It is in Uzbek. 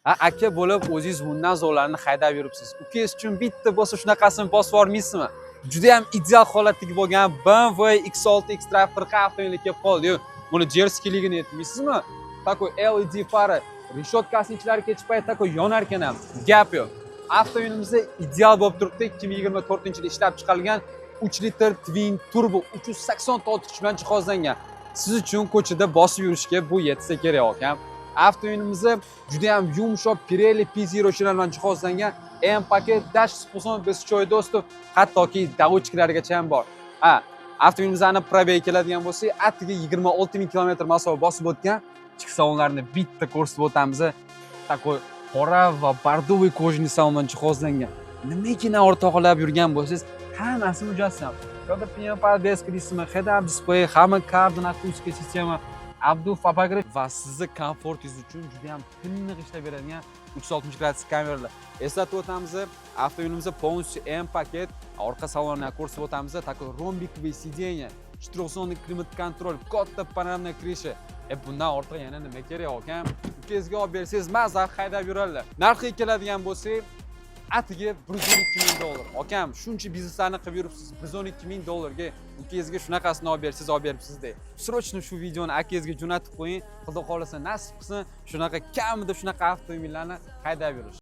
Aka bo'lib o'zingiz bundan zo'rlarni haydab yuribsiz. Ukangiz uchun bitta bo'lsa shunaqasini bosib olmaysizmi? Juda ham ideal holatdagi bo'lgan BMW X6 X-Drive 40 avtomobil kelib qoldi-yu. Buni jerskiligini aytmaysizmi? Takoy LED fari, reshotkasining ichlari kechib payt takoy yonar ekan ham. Gap yo'q. Avtomobilimizda ideal bo'lib turibdi. 2024-yilda ishlab chiqarilgan 3 litr twin turbo 380 tortiqish bilan jihozlangan. Siz uchun ko'chada bosib yurishga bu yetsa kerak ekan. Avtomobilimiz juda ham yumshoq Pirelli P0 shinalari bilan jihozlangan. M-paket dash sponsor biz choy do'stov, hattoki davochkilargacha ham bor. Avtomobilimizning probegi keladigan bo'lsak, atiga 26000 km masofa bosib o'tgan. Ichki salonlarni bitta ko'rsatib o'tamiz. Takoy qora va bordoviy kojniy salon jihozlangan. Nimaga o'rtoqlab yurgan bo'lsangiz, hammasi mujassam. Yo'lda pnevmatik diskmi, head-up display, hamma kardan akustika sistema, Abdu fotograf va sizni komfortingiz uchun juda ham tiniq ishlab beradigan 360 gradus kameralar. Eslatib o'tamiz, avtomobilimizda полностью M paket, orqa salonni ko'rsatib o'tamiz, takoy rombikoviy sideniya, 4 klimat kontrol, katta panoramna krasha. Bundan ortiq yana nima kerak ekan? Ukangizga olib bersangiz mazza haydab yuradilar. Narxiga keladigan bo'lsak, atiga 112 ming dollar. Akam, shuncha bizneslarni qilib yuribsiz, 112 ming dollarga ukangizga shunaqasini olib bersiz, olib beribsiz deb. Srochno shu videoni akangizga jo'natib qo'ying. Xudo xolasa nasib qilsin, shunaqa kamida shunaqa avtomobillarni haydab yurish.